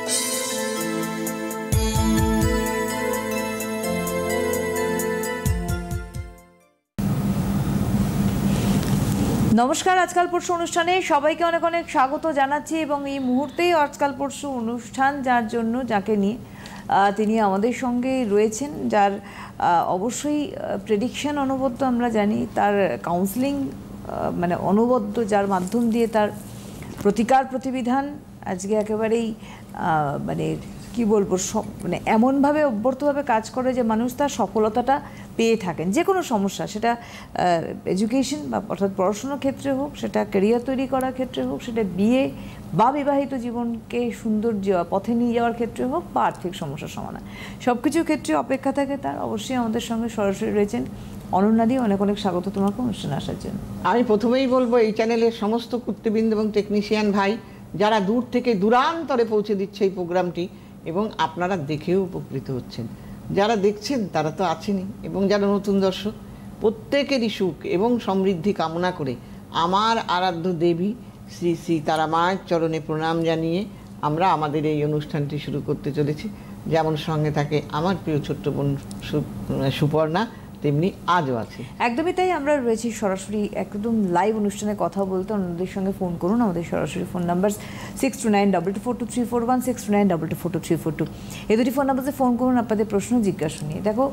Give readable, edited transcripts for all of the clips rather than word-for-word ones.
নমস্কার, আজকাল পরশু অনুষ্ঠানে সবাইকে অনেক অনেক স্বাগত জানাচ্ছি এবং এই মুহূর্তেই আজকাল পরশু অনুষ্ঠান যাকে নিয়ে তিনি আমাদের সঙ্গে রয়েছেন, যার অবশ্যই প্রেডিকশন অনবদ্য আমরা জানি, তার কাউন্সেলিং মানে অনবদ্য, যার মাধ্যম দিয়ে তার প্রতিকার প্রতিবিধান আজকে একেবারেই মানে কি বলবো, মানে এমনভাবে অব্যর্থভাবে কাজ করে যে মানুষ তার সফলতাটা পেয়ে থাকেন। যে কোনো সমস্যা, সেটা এডুকেশন বা অর্থাৎ পড়াশোনার ক্ষেত্রে হোক, সেটা ক্যারিয়ার তৈরি করার ক্ষেত্রে হোক, সেটা বিয়ে বা বিবাহিত জীবনকে সুন্দর পথে নিয়ে যাওয়ার ক্ষেত্রে হোক, বা আর্থিক সমস্যার সমাধান, সব কিছুর ক্ষেত্রে অপেক্ষা থাকে তার। অবশ্যই আমাদের সঙ্গে সরাসরি রয়েছেন অনন্যাদি। অনেক অনেক স্বাগত তোমাকে অনুষ্ঠানে আসার জন্য। আমি প্রথমেই বলবো এই চ্যানেলের সমস্ত কর্তৃবৃন্দ এবং টেকনিশিয়ান ভাই যারা দূর থেকে দূরান্তরে পৌঁছে দিচ্ছে এই প্রোগ্রামটি, এবং আপনারা দেখেও উপকৃত হচ্ছেন। যারা দেখছেন তারা তো আছেনই, এবং যারা নতুন দর্শক, প্রত্যেকেরই সুখ এবং সমৃদ্ধি কামনা করে আমার আরাধ্য দেবী শ্রী শ্রী তারা মায়ের চরণে প্রণাম জানিয়ে আমরা আমাদের এই অনুষ্ঠানটি শুরু করতে চলেছি। যেমন সঙ্গে থাকে আমার প্রিয় ছোট্ট বোন সুপর্ণা, তেমনি আজও আছে। একদমই তাই, আমরা রয়েছি সরাসরি একদম লাইভ অনুষ্ঠানে কথা বলতে। অন্যদের সঙ্গে ফোন করুন, আমাদের সরাসরি ফোন নাম্বার 6292242341, 6292242342, এই দুটি ফোন নাম্বারে ফোন করুন আপনাদের প্রশ্ন জিজ্ঞাসা নিয়ে। দেখো,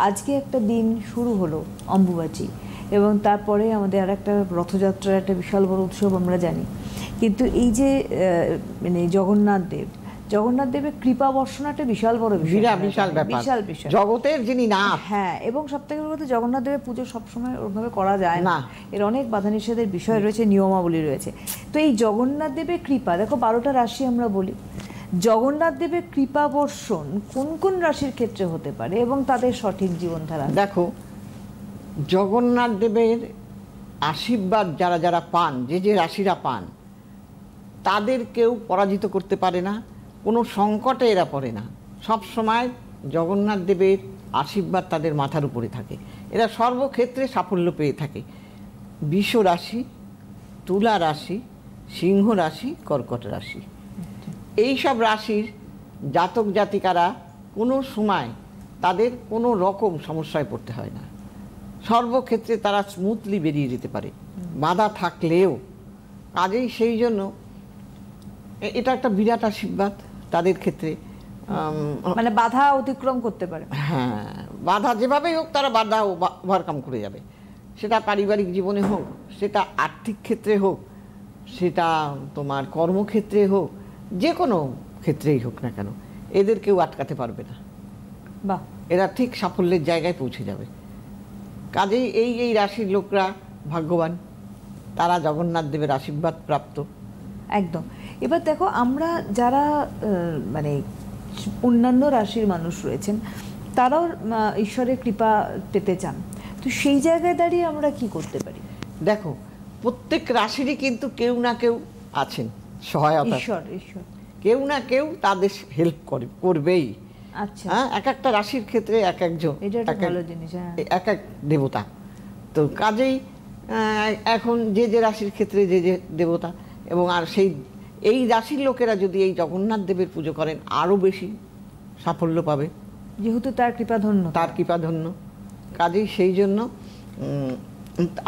আজকে একটা দিন শুরু হলো অম্বুবাচী, এবং তারপরে আমাদের আর একটা রথযাত্রার একটা বিশাল বড় উৎসব আমরা জানি। কিন্তু এই যে মানে জগন্নাথ দেবের কৃপা বর্ষণ একটা বিশাল বড় বিশাল বিষয়, জগতের যিনি নাথ। হ্যাঁ, এবং সবথেকে বড় কথা, জগন্নাথ দেবের পুজো সবসময় ওরভাবে করা যায় না, এর অনেক বাধা নিষেধের বিষয় রয়েছে, নিয়মাবলী রয়েছে। তো এই জগন্নাথ দেবের কৃপা, দেখো 12টা রাশি আমরা বলি, জগন্নাথ দেবের কৃপা বর্ষণ কোন কোন রাশির ক্ষেত্রে হতে পারে এবং তাদের সঠিক জীবনধারা? দেখো, জগন্নাথ দেবের আশীর্বাদ যারা যারা পান, যে রাশিরা পান, তাদের কেউ পরাজিত করতে পারে না, কোনো সংকটে এরা পড়ে না। সব সময় জগন্নাথ দেবের আশীর্বাদ তাদের মাথার উপরে থাকে, এরা সর্বক্ষেত্রে সাফল্য পেয়ে থাকে। বৃষ রাশি, তুলা রাশি, সিংহ রাশি, কর্কট রাশি, এই সব রাশির জাতক জাতিকারা কোনো সময় তাদের কোনো রকম সমস্যায় পড়তে হয় না, সর্বক্ষেত্রে তারা স্মুথলি বেরিয়ে যেতে পারে, বাধা থাকলেও। কাজেই সেই জন্য এটা একটা বিরাট আশীর্বাদ তাদের ক্ষেত্রে, মানে বাধা অতিক্রম করতে পারে। হ্যাঁ, বাধা যেভাবেই হোক তারা বাধা ওভারকাম করে যাবে, সেটা পারিবারিক জীবনে হোক, সেটা আর্থিক ক্ষেত্রে হোক, সেটা তোমার কর্মক্ষেত্রে হোক, যে কোনো ক্ষেত্রেই হোক না কেন, এদের কেউ আটকাতে পারবে না। বাহ, এরা ঠিক সাফল্যের জায়গায় পৌঁছে যাবে। কাজেই এই রাশির লোকরা ভাগ্যবান, তারা জগন্নাথ দেবের আশীর্বাদ প্রাপ্ত। একদম। এবার দেখো, আমরা যারা মানে অন্যান্য রাশির মানুষ রয়েছেন, তারাও ঈশ্বরের কৃপা পেতে চান, তো সেই জায়গায় দাঁড়িয়ে আমরা কি করতে পারি? দেখো, প্রত্যেক রাশিরই কিন্তু কেউ না কেউ আছেন সহায়তা, ঈশ্বর কেউ না কেউ তাদের হেল্প করবেই। আচ্ছা, হ্যাঁ, এক একটা রাশির ক্ষেত্রে এক একজন, ভালো জিনিস, এক এক দেবতা। তো কাজেই এখন যে রাশির ক্ষেত্রে যে দেবতা, এবং আর এই রাশির লোকেরা যদি এই জগন্নাথ দেবের পুজো করেন আরও বেশি সাফল্য পাবে, যেহেতু তার কৃপাধন্য। কাজেই সেই জন্য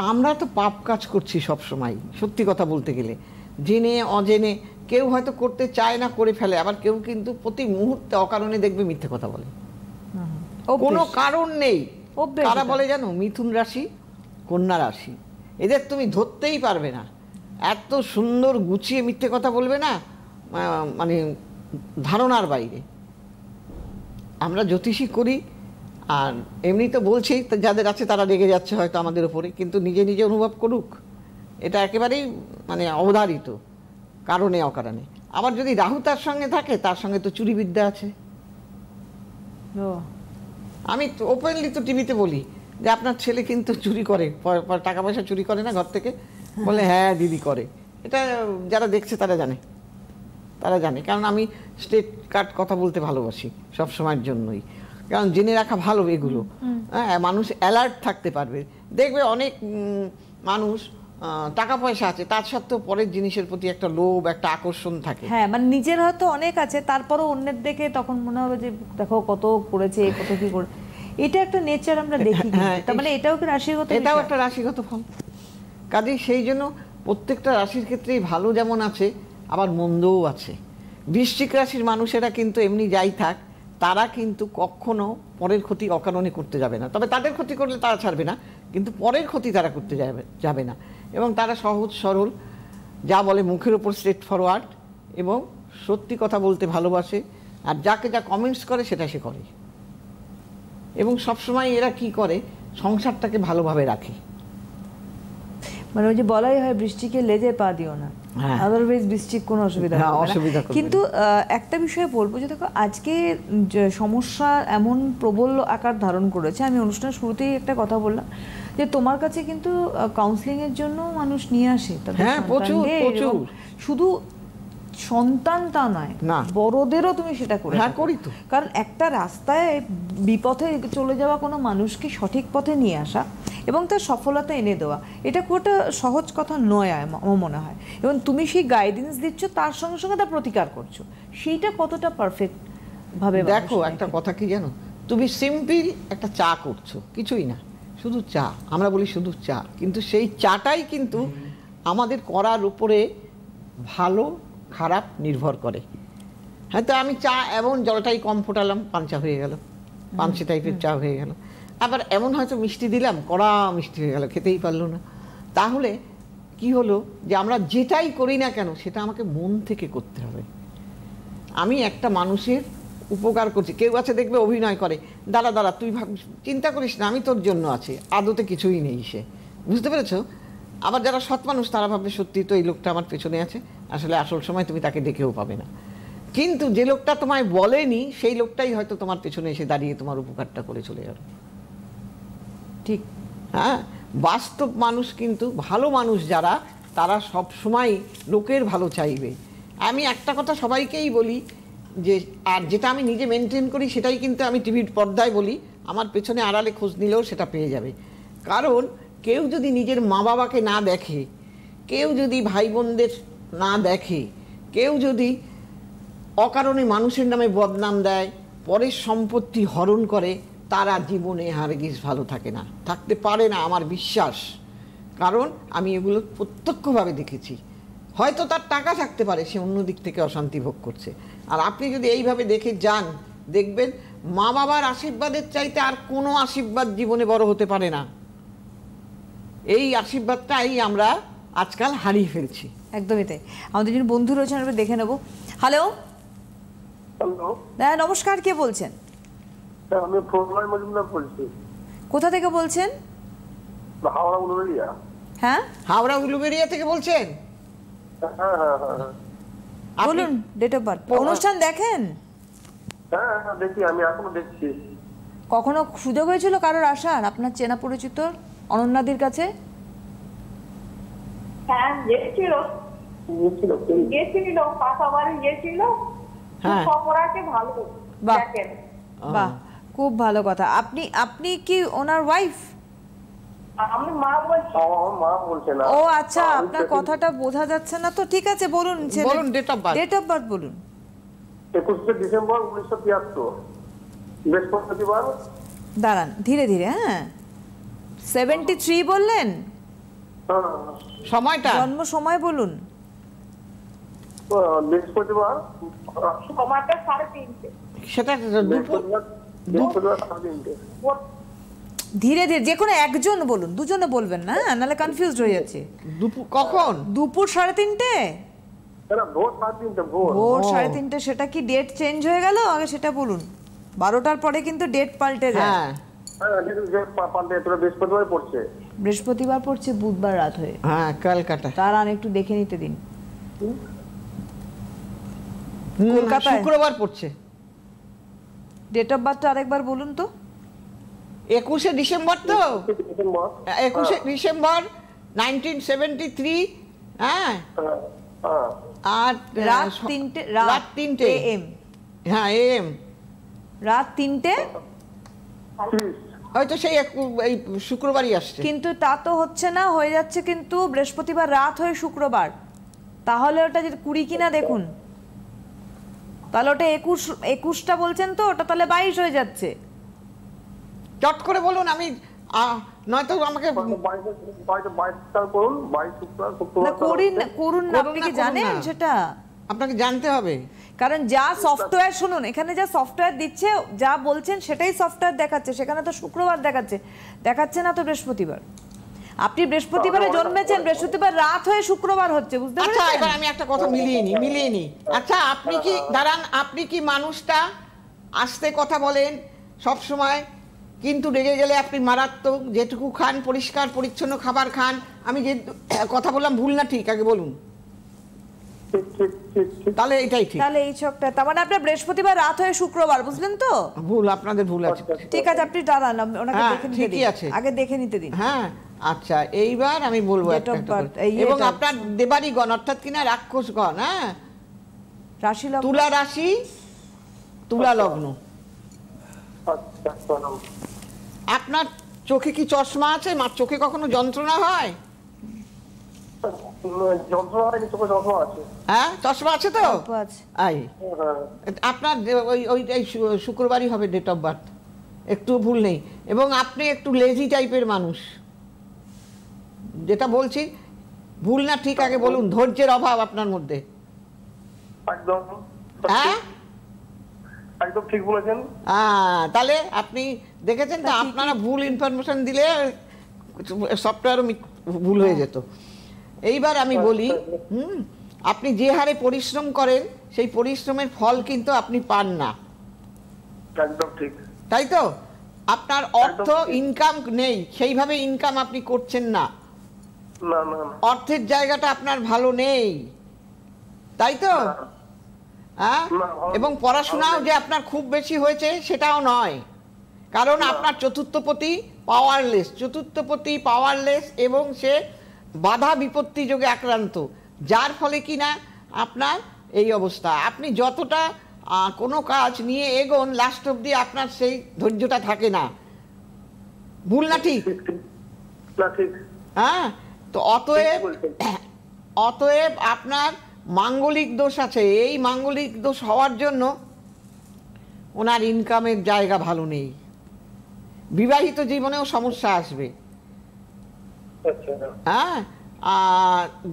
আমরা তো পাপ কাজ করছি সব সময়, সত্যি কথা বলতে গেলে, জেনে অজেনে কেউ হয়তো করতে চায় না, করে ফেলে, আবার কেউ কিন্তু প্রতি মুহূর্তে অকারণে দেখবে মিথ্যে কথা বলে, কোনো কারণ নেই। তারা বলে জানো, মিথুন রাশি, কন্যা রাশি, এদের তুমি ধরতেই পারবে না, এত সুন্দর গুছিয়ে মিথ্যে কথা বলবে না, মানে ধারণার বাইরে। আমরা জ্যোতিষী করি, আর এমনি তো বলছি, যাদের আছে তারা রেগে যাচ্ছে হয়তো আমাদের উপরে, কিন্তু নিজে নিজে অনুভব করুক, এটা একেবারেই মানে অবধারিত, কারণে অকারণে। আবার যদি রাহু তার সঙ্গে থাকে, তার সঙ্গে তো চুরিবিদ্যা আছে। আমি তো ওপেনলি তো টিভিতে বলি যে আপনার ছেলে কিন্তু চুরি করে, টাকা পয়সা চুরি করে না ঘর থেকে, বলে হ্যাঁ দিদি করে। এটা যারা দেখছে তারা জানে, কারণ আমি স্টেট কাট কথা বলতে ভালোবাসি সব সময়ের জন্যই, কারণ জেনে রাখা ভালো এগুলো। হ্যাঁ, মানুষ অ্যালার্ট থাকতে পারবে। দেখবে অনেক মানুষ টাকা পয়সা আছে, তার সত্ত্বেও পরের জিনিসের প্রতি একটা লোভ, একটা আকর্ষণ থাকে। হ্যাঁ, মানে নিজের হয়তো অনেক আছে, তারপরও অন্যের দেখে তখন মনে হবে যে দেখো কত করেছে, কত কি করে। এটা একটা নেচার আমরা দেখি। তার মানে এটাও কি রাশিগত? এটাও একটা রাশিগত ফল। কাজেই সেই জন্য প্রত্যেকটা রাশির ক্ষেত্রেই ভালো যেমন আছে, আবার মন্দও আছে। বৃশ্চিক রাশির মানুষেরা কিন্তু এমনি যাই থাক, তারা কিন্তু কখনো পরের ক্ষতি অকারণে করতে যাবে না। তবে তাদের ক্ষতি করলে তারা ছাড়বে না, কিন্তু পরের ক্ষতি তারা করতে যাবে না। এবং তারা সহজ সরল, যা বলে মুখের ওপর স্ট্রেট ফরওয়ার্ড, এবং সত্যি কথা বলতে ভালোবাসে। আর যাকে যা কমেন্টস করে সেটা সে করে। এবং সবসময় এরা কি করে, সংসারটাকে ভালোভাবে রাখে। মানে ওই যে বলাই হয় বৃষ্টিকে লেজে পা দিও না, আদারওয়াইজ বৃষ্টির কোনো অসুবিধা হবে না। কিন্তু একটা বিষয় বলবো যে দেখো, আজকে সমস্যা এমন প্রবল আকার ধারণ করেছে। আমি অনুষ্ঠানের শুরুতেই একটা কথা বললাম যে তোমার কাছে কিন্তু কাউন্সিলিং এর জন্য মানুষ নিয়ে আসে তাদের সন্তানদের, শুধু সন্তান তা নয়, বড়দেরও তুমি সেটা করে। হ্যাঁ, করি তো। কারণ একটা রাস্তায় বিপথে চলে যাওয়া কোনো মানুষকে সঠিক পথে নিয়ে আসা এবং তার সফলতা এনে দেওয়া, এটা খুব একটা সহজ কথা নয় আমার মনে হয়। এবং তুমি সেই গাইডেন্স দিচ্ছ, তার সঙ্গে সঙ্গে তার প্রতিকার করছো, সেইটা কতটা পারফেক্ট ভাবে। দেখো, একটা কথা কি জানো, তুমি সিম্পল একটা চা করছো, কিছুই না, শুধু চা। আমরা বলি শুধু চা, কিন্তু সেই চাটাই কিন্তু আমাদের করার উপরে ভালো খারাপ নির্ভর করে। হয়তো আমি চা এমন জলটাই কম ফোটালাম, পাঞ্চা হয়ে গেল, পাঞ্চে টাইপের চা হয়ে গেল। আবার এমন হয়তো মিষ্টি দিলাম, কড়া মিষ্টি হয়ে গেল, খেতেই পারলো না। তাহলে কি হলো যে আমরা যেটাই করি না কেন সেটা আমাকে মন থেকে করতে হবে। আমি একটা মানুষের উপকার করছি। কেউ আছে দেখবে অভিনয় করে, দাঁড়া দাঁড়া তুই চিন্তা করিস না, আমি তোর জন্য আছি, আদতে কিছুই নেই সে, বুঝতে পেরেছো? আবার যারা সৎ মানুষ তারা ভাববে সত্যি তো এই লোকটা আমার পেছনে আছে, আসলে আসল সময় তুমি তাকে ডেকেও পাবে না। কিন্তু যে লোকটা তোমায় বলেনি সেই লোকটাই হয়তো তোমার পেছনে এসে দাঁড়িয়ে তোমার উপকারটা করে চলে যাবে। ঠিক। হ্যাঁ, বাস্তব মানুষ কিন্তু ভালো মানুষ যারা, তারা সব সময় লোকের ভালো চাইবে। আমি একটা কথা সবাইকেই বলি যে, আর যেটা আমি নিজে মেনটেন করি সেটাই কিন্তু আমি টিভির পর্দায় বলি, আমার পেছনে আড়ালে খোঁজ নিলেও সেটা পেয়ে যাবে। কারণ কেউ যদি নিজের মা বাবাকে না দেখে, কেউ যদি ভাই বোনদের না দেখে, কেউ যদি অকারণে মানুষের নামে বদনাম দেয়, পরের সম্পত্তি হরণ করে, তারা জীবনে হারগিজ ভালো থাকে না, থাকতে পারে না আমার বিশ্বাস। কারণ আমি এগুলো প্রত্যক্ষভাবে দেখেছি। হয়তো তার টাকা থাকতে পারে, সে অন্য দিক থেকে অশান্তি ভোগ করছে। আর আপনি যদি এইভাবে দেখে যান, দেখবেন মা বাবার আশীর্বাদের চাইতে আর কোনো আশীর্বাদ জীবনে বড় হতে পারে না। এই আশীর্বাদটাই আমরা আজকাল হারিয়ে ফেলছি। একদমই তাই। আমাদের যিনি বন্ধু রয়েছেন আমরা দেখে নেব। হ্যালো। হ্যালো, হ্যাঁ নমস্কার, কে বলছেন? আমি প্রণয় মজুমদার বলছি। কোথা থেকে বলছেন? হাওড়া উলুবেড়িয়া। হ্যাঁ, হাওড়া উলুবেড়িয়া থেকে বলছেন? হ্যাঁ হ্যাঁ হ্যাঁ, বলুন ডেট অফ বার্থ। অনুষ্ঠান দেখেন? হ্যাঁ হ্যাঁ দেখি, আমি এখনো দেখছি। কখনো সুযোগ হয়েছিল কারোর আসার আপনার চেনা পরিচিত অনন্যাদির কাছে? হ্যাঁ গেছিল, পাশাবাড়ি গেছিল, খবরাকে ভালো দেখেন। বাহ, খুব ভালো কথা। আপনি কি ওনার ওয়াইফ? আমি মা বলছি। আমার মা বলছে না। ও আচ্ছা, আপনার কথাটা বোঝা যাচ্ছে না তো। ঠিক আছে, বলুন বলুন date of birth. Date of birth বলুন। 21শে ডিসেম্বর 1973, বৃহস্পতিবার। দাঁড়ান ধীরে ধীরে। হ্যাঁ, 73 বললেন? সময়টা, জন্ম সময় বলুন। বৃহস্পতিবার, সময়টা 3:30। সেটা বৃহস্পতিবার 3:30। ধীরে ধীরে, যে কোনো একজন বলুন, দুজনে বলবেন না, নাহলে কনফিউজড হয়ে যাচ্ছে। কখন? দুপুর 3:30? ভোর 3:30। ভোর 3:30। সেটা কি ডেট চেঞ্জ হয়ে গেল? আগে সেটা বলুন। 12টার পরে কিন্তু ডেট পাল্টে যায়। হ্যাঁ, বৃহস্পতিবার পড়ছে। বৃহস্পতিবার পড়ছে বুধবার রাত হয়ে। হ্যাঁ, ক্যালকাটা। তার আর একটু দেখে নিতে দিন। কলকাতায় শুক্রবার পড়ছে। ডেট অফ বার্থটা আরেকবার বলুন তো। 21শে ডিসেম্বর তো? 21শে ডিসেম্বর 1973। হ্যাঁ, আর রাত 3টে AM। হ্যাঁ, AM। রাত 3টে হয়তো সেই এই শুক্রবারই আসছে। কিন্তু তা তো হচ্ছে না, হয়ে যাচ্ছে কিন্তু বৃহস্পতিবার রাত হয়ে শুক্রবার। তাহলে ওটা যে 20 কিনা দেখুন, তাহলে ওটা 21টা বলছেন তো, ওটা তাহলে 22 হয়ে যাচ্ছে। চট করে বলুন, আমি নয়তো আমাকে করুন, 22 শুক্রবার না করুন না, আপনি কি করুন জানেন না। সেটা? আপনাকে জানতে হবে। কারণ যা সফটওয়্যার, শুনুন, এখানে যা সফটওয়্যার দিচ্ছে, যা বলছেন সেটাই সফটওয়্যার দেখাচ্ছে, সেখানে তো শুক্রবার দেখাচ্ছে না তো বৃহস্পতিবার। আপনি বৃহস্পতিবারে জন্মেছেন, বৃহস্পতিবার রাত হয়ে শুক্রবার হচ্ছে, বুঝতে আচ্ছা, পেরেছেন? এবার আমি একটা কথা মিলিয়ে নি। আচ্ছা, আপনি কি দাঁড়ান, আপনি কি মানুষটা আস্তে কথা বলেন সব সময়, কিন্তু রেগে গেলে আপনি মারাত্মক, যেটুকু খান পরিষ্কার পরিচ্ছন্ন খাবার খান। আমি যে কথা বললাম ভুল না ঠিক আগে বলুন, তাহলে এটাই ঠিক। তাহলে এই ছকটা, তার মানে আপনার বৃহস্পতিবার রাত হয়ে শুক্রবার, বুঝলেন তো? ভুল, আপনাদের ভুল আছে। ঠিক আছে, আপনি দাঁড়ান, ওনাকে হ্যাঁ, দেখে নিতে ঠিকই দিন, আছে। আগে দেখে নিতে দিন। হ্যাঁ, আচ্ছা, এইবার আমি বলবো Date একটা of একটা birth, করে। এই এবং এটা। আপনার দেবাড়িগণ অর্থাৎ কিনা রাক্ষসগণ, হ্যাঁ, রাশি লগ্ন। তুলা রাশি, তুলা লগ্ন। আপনার চোখে কি চশমা আছে? চোখে কখনো যন্ত্রণা হয়? যন্ত্রণা হয়নি, চোখে যন্ত্রণা আছে। হ্যাঁ, চশমা আছে তো? অল্প আছে। আই আপনার ওই শুক্রবারই হবে ডেট অফ বার্থ, একটু ভুল নেই। এবং আপনি একটু লেজি টাইপের মানুষ, যেটা বলছি ভুল না ঠিক আগে বলুন। ধৈর্যের অভাব আপনার মধ্যে। একদম, হ্যাঁ, একদম ঠিক বলেছেন। তাহলে আপনি দেখেছেন তো, আপনারা ভুল ইনফরমেশন দিলে সফটওয়্যারও ভুল হয়ে যেত। এইবার আমি বলি, আপনি যে হারে পরিশ্রম করেন সেই পরিশ্রমের ফল কিন্তু আপনি পান না, একদম ঠিক। তাই তো? আপনার অর্থ ইনকাম নেই, সেইভাবে ইনকাম আপনি করছেন না, না না না, অর্থের জায়গাটা আপনার ভালো নেই, তাই তো? হ্যাঁ, না, এবং পড়াশোনাও যে আপনার খুব বেশি হয়েছে সেটাও নয়, কারণ আপনার চতুর্থপতি পাওয়ারলেস এবং সে বাধা বিপত্তি যোগে আক্রান্ত, যার ফলে কিনা আপনার এই অবস্থা। আপনি যতটা কোনো কাজ নিয়ে এগোন, লাস্ট অব্দি আপনার সেই ধৈর্যটা থাকে না। ভুল না ঠিক? না ঠিক। হ্যাঁ, তো অতএব আপনার মাঙ্গলিক দোষ আছে। এই মাঙ্গলিক দোষ হওয়ার জন্য ওনার ইনকামের জায়গা ভালো নেই, বিবাহিত জীবনেও সমস্যা আসবে। হ্যাঁ,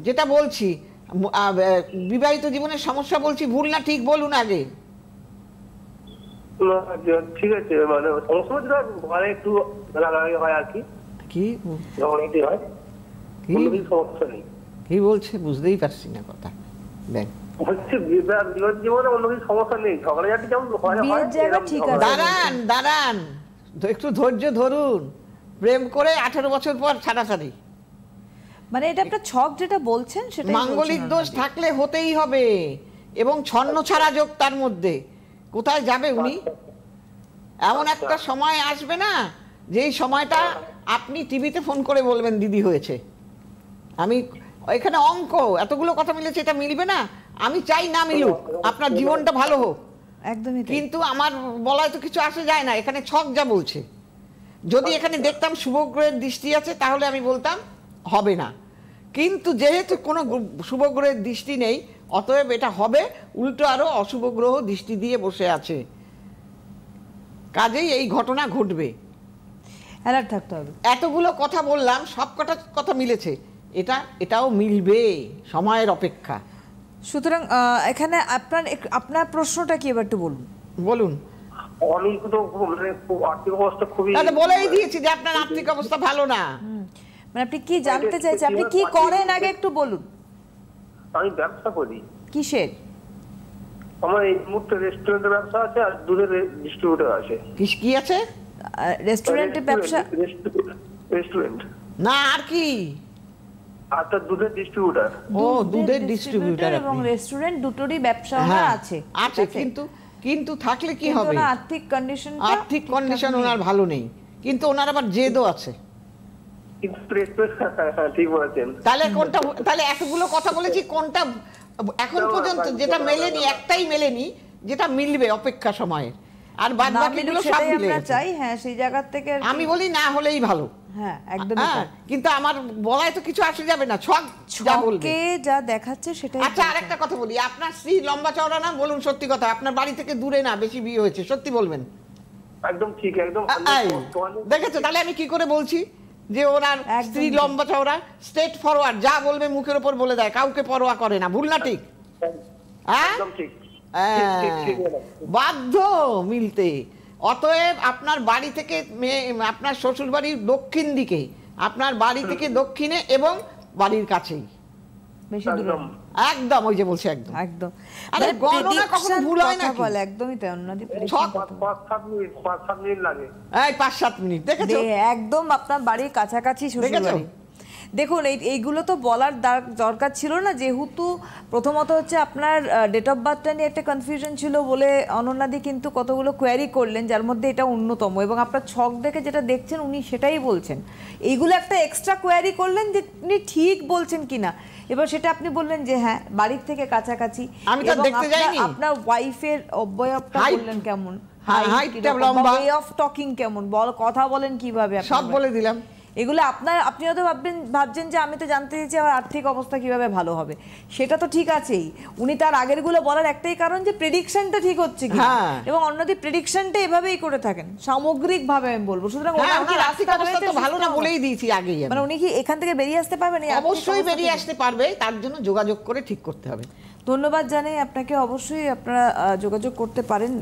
যেটা বলছি বিবাহিত জীবনের সমস্যা বলছি, ভুল না ঠিক বলুন আগে। ঠিক আছে, মানে সমস্যা ঘরে একটু রাগারাগি হয় আর কি, কি হয়, সমস্যা নেই। কি বলছে বুঝতেই পারছি না কথা। দেখ, হচ্ছে বিবাহ জীবনে অন্য কিছু সমস্যা নেই, ঝগড়াঝাটি যেমন বিয়ের জায়গা ঠিক আছে। দাঁড়ান, একটু ধৈর্য ধরুন। প্রেম করে 18 বছর পর ছাড়াছাড়ি, মানে এটা একটা ছক যেটা বলছেন সেটা মাঙ্গলিক দোষ থাকলে হতেই হবে, এবং ছন্ন ছাড়া যোগ তার মধ্যে। কোথায় যাবে উনি? এমন একটা সময় আসবে না, যেই সময়টা আপনি টিভিতে ফোন করে বলবেন দিদি হয়েছে। আমি এখানে অঙ্ক এতগুলো কথা মিলেছে, এটা মিলবে না। আমি চাই না মিলুক, আপনার জীবনটা ভালো হোক, একদমই তাই। কিন্তু আমার বলায় তো কিছু আসে যায় না। এখানে ছক যা বলছে, যদি এখানে দেখতাম শুভগ্রহের দৃষ্টি আছে তাহলে আমি বলতাম হবে না, কিন্তু যেহেতু কোনো শুভগ্রহের দৃষ্টি নেই, অতএব এটা হবে। উল্টো আরো অশুভ গ্রহ দৃষ্টি দিয়ে বসে আছে, কাজেই এই ঘটনা ঘটবে। অ্যালার্ট থাকতে হবে। এতগুলো কথা বললাম, সব কটা কথা মিলেছে, এটাও মিলবে, সময়ের অপেক্ষা। সুতরাং এখানে আপনার প্রশ্নটা কি এবার একটু বলুন। বলুন। আমি তো মানে খুব আর্থিক অবস্থা খুবই, তাহলে বলেই দিয়েছি যে আপনার আর্থিক অবস্থা ভালো না। মানে আপনি কি জানতে চাইছেন, আপনি কি করেন আগে একটু বলুন। আমি ব্যবসা করি। কিসের? আমার এই মুহূর্তে রেস্টুরেন্টের ব্যবসা আছে আর দুধের ডিস্ট্রিবিউটর আছে। কি আছে? রেস্টুরেন্টের ব্যবসা? রেস্টুরেন্ট না, আর কি? আর তার দুধের ডিস্ট্রিবিউটর। ও, দুধের ডিস্ট্রিবিউটর এবং রেস্টুরেন্ট দুটোরই ব্যবসা আছে। আছে, কিন্তু থাকলে কি হবে? আর্থিক কন্ডিশন ওনার ভালো নেই, কিন্তু ওনার আবার জেদও আছে। ঠিক বলেছেন। তাহলে এতগুলো কথা বলেছি, কোনটা এখন পর্যন্ত যেটা মেলেনি, একটাই মেলেনি, যেটা মিলবে অপেক্ষা সময়ের। আর বাদ না বাকিগুলো মিলুক সব সেটাই মিলে আমরা গেছে। চাই, হ্যাঁ সেই জায়গা থেকে আর কি। আমি বলি না হলেই ভালো। হ্যাঁ একদমই হ্যাঁ, তাই। কিন্তু আমার বলায় তো কিছু আসে যাবে না, ছক যা বলবে। ছকে যা দেখাচ্ছে সেটাই আচ্ছা বলছে। আরেকটা কথা বলি, আপনার স্ত্রী লম্বা চওড়া না? বলুন সত্যি কথা, আপনার বাড়ি থেকে দূরে না, বেশি বিয়ে হয়েছে, সত্যি বলবেন। একদম ঠিক, একদম এই, দেখেছো তাহলে আমি কি করে বলছি যে ওনার একদম স্ত্রী ঠিক। লম্বা চওড়া, স্ট্রেট ফরওয়ার্ড, যা বলবে মুখের উপর বলে দেয়, কাউকে পরোয়া করে না, ভুল না ঠিক? হ্যাঁ, একদম ঠিক। ঠিক, ঠিক, ঠিক বলেন। বাধ্য মিলতে। অতএব আপনার বাড়ি থেকে আপনার শ্বশুর বাড়ির দক্ষিণ দিকে, আপনার বাড়ি থেকে দক্ষিণে এবং বাড়ির কাছেই, বেশি দূরে একদম। না। একদম ওই যে বলছে একদম। একদম আরে মানে গণনা কখনো prediction ভুল হয় কথা নাকি? বলে, একদমই তাই অন্যদি ছক 5-7 মিনিট লাগে। এই 5-7 মিনিট, দেখেছো? একদম আপনার বাড়ির কাছাকাছি শ্বশুর দেখেছো? বাড়ি। দেখুন এইগুলো তো বলার দরকার ছিল না, যেহেতু প্রথমত হচ্ছে আপনার ডেট অফ বার্থটা নিয়ে একটা কনফিউশন ছিল বলে অনন্যাদি কিন্তু কতগুলো কোয়ারি করলেন, যার মধ্যে এটা অন্যতম, এবং আপনার ছক দেখে যেটা দেখছেন উনি সেটাই বলছেন। এইগুলো একটা এক্সট্রা কোয়ারি করলেন যে উনি ঠিক বলছেন কিনা। এবার সেটা আপনি বললেন যে হ্যাঁ বাড়ির থেকে কাছাকাছি। আমি তো এবং দেখতে যাইনি। আপনার ওয়াইফের অবয়বটা Height, বললেন কেমন, হাইটটা লম্বা, ওয়ে অফ টকিং কেমন, কথা বলেন কিভাবে, সব আপনার বলে দিলাম। এগুলো আপনি হয়তো ভাবছেন যে আমি তো জানতে চাইছি আমার আর্থিক অবস্থা কিভাবে ভালো হবে, সেটা তো ঠিক আছেই। উনি তার আগেরগুলো বলার একটাই কারণ যে প্রেডিকশনটা ঠিক হচ্ছে কি, হ্যাঁ। এবং অন্যদের প্রেডিকশনটা এভাবেই করে থাকেন সামগ্রিকভাবে আমি বলবো। সুতরাং হ্যাঁ, ওনার কি ওনার আর্থিক রাস্তা অবস্থা রয়েছে তো ভালো সুস্থ না হওয়ার? বলেই দিয়েছি আগেই আমি। মানে উনি কি এখান থেকে বেরিয়ে আসতে পারবেন? এই আর্থিক অবশ্যই অবস্থা বেরিয়ে থেকে? আসতে পারবে, তার জন্য যোগাযোগ করে ঠিক করতে হবে। ধন্যবাদ জানাই আপনাকে। অবশ্যই আপনারা যোগাযোগ করতে পারেন,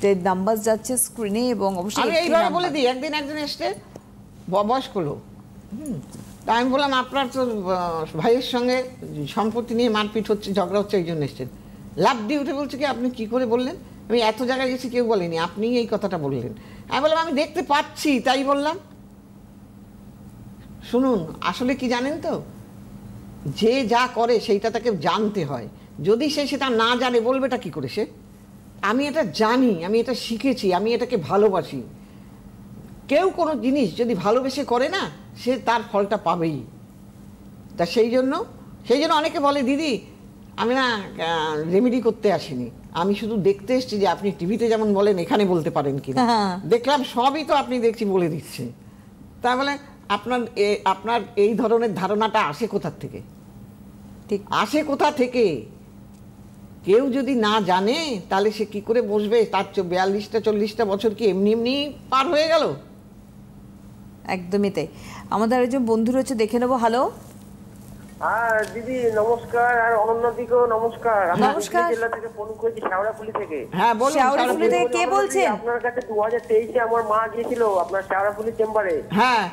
যে নাম্বার যাচ্ছে স্ক্রিনে, এবং অবশ্যই আমি একটি এইভাবে নাম্বার। বলে দিই, একদিন একজন এসছে বয়স্ক লোক, তা আমি বললাম আপনার তো ভাইয়ের সঙ্গে সম্পত্তি নিয়ে মারপিট হচ্ছে, ঝগড়া হচ্ছে, এই জন্য এসছেন। লাভ দিয়ে উঠে বলছে কি আপনি কি করে বললেন, আমি এত জায়গায় গেছি কেউ বলেনি, আপনি এই কথাটা বললেন। আমি বললাম আমি দেখতে পাচ্ছি তাই বললাম। শুনুন, আসলে কি জানেন তো, যে যা করে সেইটা তাকে জানতে হয়। যদি সে সেটা না জানে বলবেটা কি করে সে? আমি এটা জানি, আমি এটা শিখেছি, আমি এটাকে ভালোবাসি। কেউ কোনো জিনিস যদি ভালোবেসে করে না, সে তার ফলটা পাবেই। তা সেই জন্য অনেকে বলে দিদি আমি না রেমেডি করতে আসিনি, আমি শুধু দেখতে এসেছি যে আপনি টিভিতে যেমন বলেন এখানে বলতে পারেন কিনা। দেখলাম সবই তো আপনি দেখছি বলে দিচ্ছে। তাই বলে আপনার এই ধরনের ধারণাটা আসে কোথা থেকে? ঠিক আসে কোথা থেকে? কেউ যদি না জানে তাহলে সে কি করে বসবে? তার 42-40টা বছর কি এমনি এমনি পার হয়ে গেল? একদমই তাই। আমাদের আরেকজন বন্ধু রয়েছে, দেখে নেবো। হ্যালো, হ্যাঁ দিদি নমস্কার, আর অনন্যাদিকেও নমস্কার। আমি নমস্কার। হুগলি জেলা থেকে ফোন করেছি, শেওড়াফুলি থেকে। হ্যাঁ বলুন। শেওড়াফুলি থেকে কে বলছেন? আপনার কাছে 2023-এ আমার মা গিয়েছিল আপনার শেওড়াফুলি চেম্বারে। হ্যাঁ,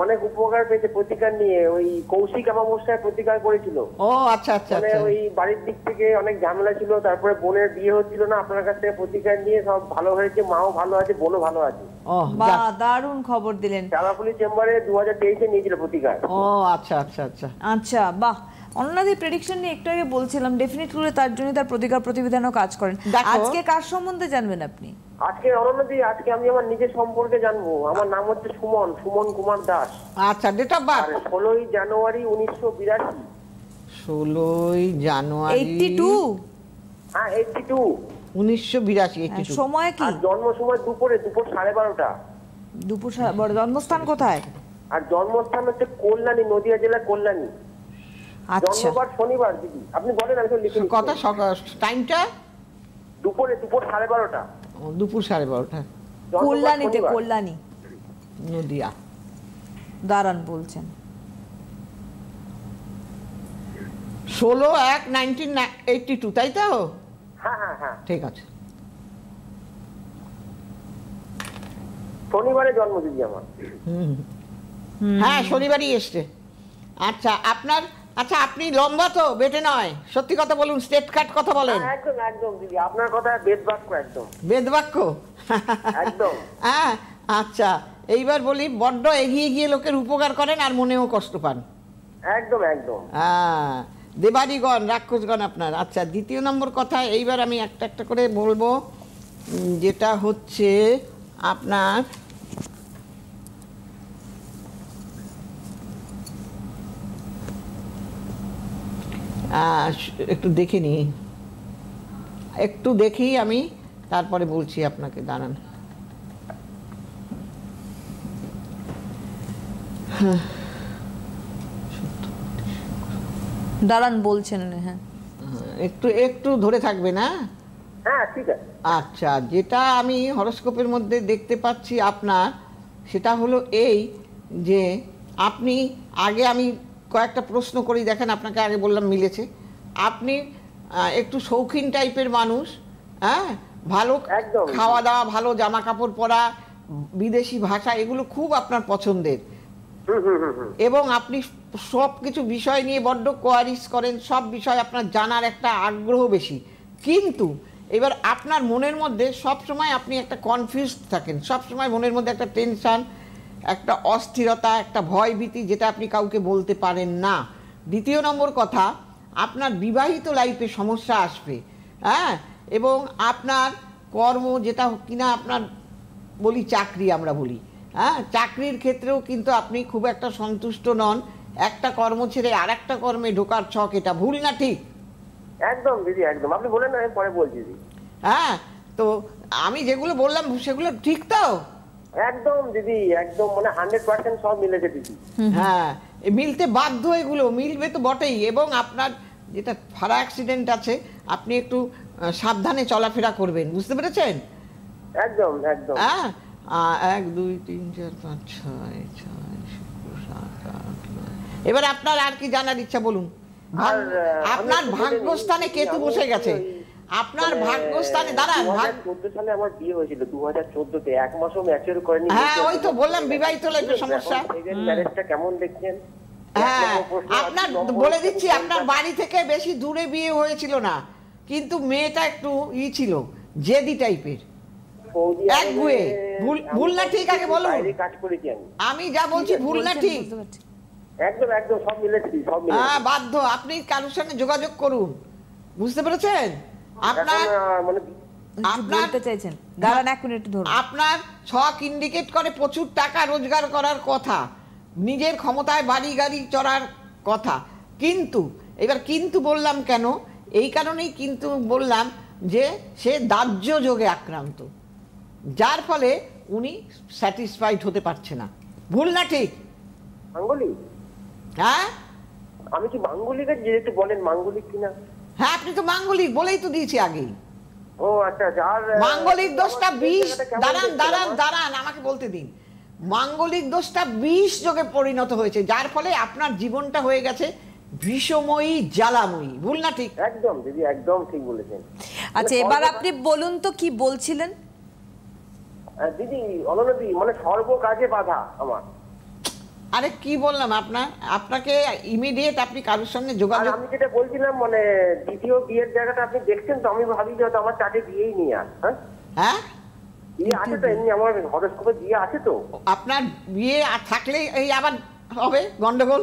অনেক উপকার পেয়েছে প্রতিকার নিয়ে, ওই কৌশিক অমাবস্যায় প্রতিকার করেছিল। ও আচ্ছা আচ্ছা মানে আচ্ছা। ওই বাড়ির দিক থেকে অনেক ঝামেলা ছিল, তারপরে বোনের বিয়ে হচ্ছিল না, আপনার কাছ থেকে প্রতিকার নিয়ে সব ভালো হয়েছে, মাও ভালো আছে, বোনও ভালো আছে। ও বা যাক। দারুণ খবর দিলেন। শেওড়াফুলি চেম্বারে 2023-এ নিয়েছিল প্রতিকার। ও আচ্ছা আচ্ছা আচ্ছা। আচ্ছা, বাহ। অন্যদের প্রেডিকশন নিয়ে একটু আগে বলছিলাম, ডেফিনেটলি তার জন্য তার প্রতিকার প্রতিবিধানও কাজ করেন। দেখো। আজকে কার সম্বন্ধে জানবেন আপনি? আজকে অনন্যাদি, আজকে আমি আমার নিজের সম্পর্কে জানবো। আমার নাম হচ্ছে সুমন কুমার দাস। আচ্ছা, ডেট অফ বার্থ? আর 16ই জানুয়ারি 1982। 16ই জানুয়ারি 82? হ্যাঁ 82। 1982। 82 সময় কি? আর জন্ম সময় দুপুর 12:30। দুপুর বড় জন্মস্থান কোথায়? আর জন্মস্থান হচ্ছে কল্যাণী, নদিয়া জেলা কল্যাণী। আচ্ছা, জন্মবার শনিবার দিদি। আপনি বলেন, আমি তো লিখে নিচ্ছি। কথা টাইমটা? দুপুর 12:30। দুপুর 12:30। জন্মবার কল্যাণীতে, শনিবার। কল্যাণী। নদিয়া। দাঁড়ান বলছেন। 16/1/1982, তাই তো? হ্যাঁ হ্যাঁ হ্যাঁ, ঠিক আছে। শনিবারে জন্ম দিদি আমার। হ্যাঁ, শনিবারই এসছে। আচ্ছা আপনি লম্বা তো, বেটে নয়? সত্যি কথা বলুন, স্ট্রেট কাট কথা বলেন। হ্যাঁ, একদম একদম দিদি, আপনার কথা বেদ বাক্য একদম। বেদবাক্য। একদম। হ্যাঁ, আচ্ছা এইবার বলি, বড্ড এগিয়ে গিয়ে লোকের উপকার করেন আর মনেও কষ্ট পান। একদম একদম। হ্যাঁ, দেবাদিগণ, রাক্ষসগণ আপনার। আচ্ছা, দ্বিতীয় নম্বর কথা, এইবার আমি একটা একটা করে বলবো, যেটা হচ্ছে আপনার একটু দেখে নিই, একটু দেখি আমি তারপরে বলছি আপনাকে, দাঁড়ান। দাঁড়ান বলছেন। হ্যাঁ, একটু একটু ধরে থাকবে না? হ্যাঁ ঠিক আছে। আচ্ছা, যেটা আমি হরোস্কোপের মধ্যে দেখতে পাচ্ছি আপনার, সেটা হলো এই যে আপনি আগে, আমি কয়েকটা প্রশ্ন করি, দেখেন আপনাকে আগে বললাম মিলেছে। আপনি একটু শৌখিন টাইপের মানুষ, হ্যাঁ, ভালো একদম। খাওয়া দাওয়া, ভালো জামা কাপড় পরা, বিদেশি ভাষা, এগুলো খুব আপনার পছন্দের। এবং আপনি সব কিছু বিষয় নিয়ে বড্ড কোয়ারিজ করেন, সব বিষয় আপনার জানার একটা আগ্রহ বেশি। কিন্তু এবার আপনার মনের মধ্যে সব সময় আপনি একটা কনফিউজড থাকেন, সব সময় মনের মধ্যে একটা টেনশন, একটা অস্থিরতা, একটা ভয় ভীতি, যেটা আপনি কাউকে বলতে পারেন না। দ্বিতীয় নম্বর কথা, আপনার বিবাহিত লাইফে সমস্যা আসবে, হ্যাঁ, এবং আপনার কর্ম, যেটা কিনা আপনার বলি চাকরি, আমরা বলি, হ্যাঁ, চাকরির ক্ষেত্রেও কিন্তু আপনি খুব একটা সন্তুষ্ট নন। একটা কর্ম ছেড়ে আর একটা কর্মে ঢোকার ছক, এটা ভুল না ঠিক? একদম দিদি, একদম। আপনি বলেন না, আমি পরে বলছি দিদি। হ্যাঁ, তো আমি যেগুলো বললাম সেগুলো ঠিক তো? একদম দিদি, একদম, মানে 100% সব মিলেছে দিদি। হ্যাঁ, মিলতে বাধ্য, এগুলো মিলবে তো বটেই। এবং আপনার যেটা ফারা অ্যাক্সিডেন্ট আছে, আপনি একটু সাবধানে চলাফেরা করবেন, বুঝতে পেরেছেন? একদম একদম। হ্যাঁ, 1 2 3 4 5 6 6 7 8 9। এবার আপনার আর কি জানার ইচ্ছা বলুন। আপনার ভাগ্যস্থানে কেতু বসে গেছে, আপনার ভাগ্যস্থানে। দাঁড়ান, 2014 সালে আমার বিয়ে হয়েছিল, 2014-তে, 1 মাসও ম্যাচিউর করেনি। হ্যাঁ, ওই তো বললাম বিবাহিত লাইফের সমস্যা। ম্যারেজটা কেমন দেখছেন? হ্যাঁ, আপনার বলে দিচ্ছি, আপনার বাড়ি থেকে বেশি দূরে বিয়ে হয়েছিল না, কিন্তু মেয়েটা একটু ছিল, জেদি টাইপের, একগুঁয়ে। ভুল না ঠিক আগে বলুন। কাজ করেছি আমি যা বলছি ভুল না ঠিক? একদম একদম, সব মিলেছে, সব মিলেছে। হ্যাঁ, বাধ্য আপনি কারোর সঙ্গে যোগাযোগ করুন, বুঝতে পেরেছেন? আপনার মানে বলতে চাইছেন, দাঁড়ান 1 মিনিট ধরুন। আপনার ছক ইন্ডিকেট করে প্রচুর টাকা রোজগার করার কথা, নিজের ক্ষমতায় বাড়ি গাড়ি চড়ার কথা। কিন্তু এবার কিন্তু বললাম কেন? এই কারণেই কিন্তু বললাম যে সে দাহ্য যোগে আক্রান্ত, যার ফলে উনি স্যাটিসফাইড হতে পারছে না। ভুল না ঠিক? মাঙ্গলিক? হ্যাঁ, আমি কি মাঙ্গলিক? একটু বলেন মাঙ্গলিক কিনা। হ্যাঁ, আপনি তো মাঙ্গলিক বলেই তো দিয়েছি আগেই। ও আচ্ছা আচ্ছা। আর মাঙ্গলিক দোষটা 20, দাঁড়ান আমাকে বলতে দিন। মাঙ্গলিক দোষটা 20 যোগে পরিণত হয়েছে, যার ফলে আপনার জীবনটা হয়ে গেছে বিষময়ী, জ্বালাময়ী। ভুল না ঠিক? একদম দিদি, একদম ঠিক বলেছেন। আচ্ছা, এবার আপনি বলুন তো কি বলছিলেন দিদি? অননদি, মানে সর্ব কাজে বাধা আমার। আরে কি বললাম আপনাকে ইমিডিয়েট আপনি কারোর সঙ্গে যোগাযোগ। আমি যেটা বলছিলাম, মানে দ্বিতীয় বিয়ের জায়গাটা আপনি দেখছেন তো? আমি ভাবি যে আমার চাটে বিয়েই নিয়ে আস। হ্যাঁ, বিয়ে আছে তো, এমনি আমার হরোস্কোপে বিয়ে আছে তো। আপনার বিয়ে থাকলে এই আবার হবে গন্ডগোল,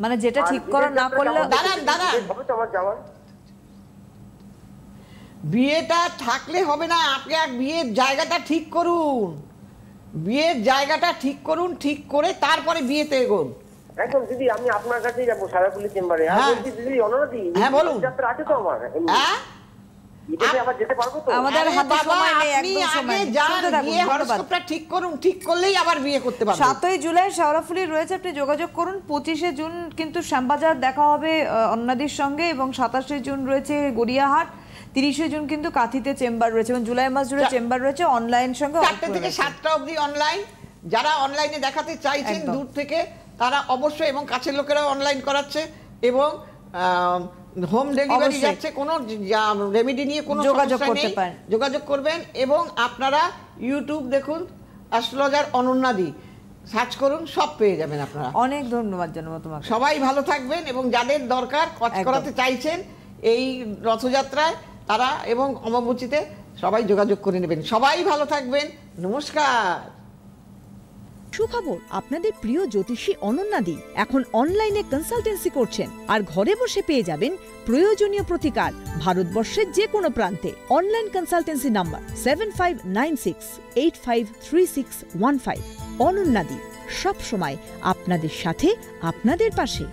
মানে যেটা ঠিক করা না করলে। দাঁড়ান, হবে তো আমার যাওয়ার। বিয়েটা থাকলে হবে না, আপনি এক বিয়ের জায়গাটা ঠিক করুন, বিয়ের জায়গাটা ঠিক করুন, ঠিক করে তারপরে বিয়েতে এগোন। একদম দিদি, আমি আপনার কাছেই যাবো, সারাপুলি চেম্বারে। দিদি অননদি, হ্যাঁ বলুন। যাত্রা আছে তো আমার, হ্যাঁ, আবার যেতে পারবো তো? আমাদের হাতে সময় নেই, একদম সময় নেই। শুনতে থাকুন, বিয়ে ধন্যবাদ। হরোস্কোপটা ঠিক করুন, ঠিক করলেই আবার বিয়ে করতে পারবেন। 7ই জুলাই শেওড়াফুলি রয়েছে, আপনি যোগাযোগ করুন। 25শে জুন কিন্তু শ্যামবাজার দেখা হবে অন্নাদির সঙ্গে, এবং 27শে জুন রয়েছে গড়িয়াহাট, 30শে জুন কিন্তু কাঁথিতে চেম্বার রয়েছে, এবং জুলাই মাস জুড়ে চেম্বার রয়েছে অনলাইন সঙ্গে। 4টে থেকে 7টা অবধি অনলাইন। যারা অনলাইনে দেখাতে চাইছেন দূর থেকে, তারা অবশ্যই, এবং কাছের লোকেরাও অনলাইন করাচ্ছে, এবং হোম ডেলিভারি যাচ্ছে। কোনো রেমেডি নিয়ে কোনো যোগাযোগ সমস্যা করতে নেই, পারেন, যোগাযোগ করবেন। এবং আপনারা ইউটিউব দেখুন, অ্যাস্ট্রোলজার অনন্যাদি সার্চ করুন, সব পেয়ে যাবেন আপনারা। অনেক ধন্যবাদ জানাবো তোমাকে। সবাই ভালো থাকবেন, এবং যাদের দরকার কাজ করাতে চাইছেন এই রথযাত্রায়, তারা এবং অমাবস্যাতে সবাই যোগাযোগ করে নেবেন। সবাই ভালো থাকবেন, নমস্কার। সুখবর, আপনাদের প্রিয় জ্যোতিষী অনন্যাদি এখন অনলাইনে কনসালটেন্সি করছেন, আর ঘরে বসে পেয়ে যাবেন প্রয়োজনীয় প্রতিকার ভারতবর্ষের যে কোনো প্রান্তে। Online consultancy number 7596853615। অনন্যাদি, সব সময় আপনাদের সাথে, আপনাদের পাশে।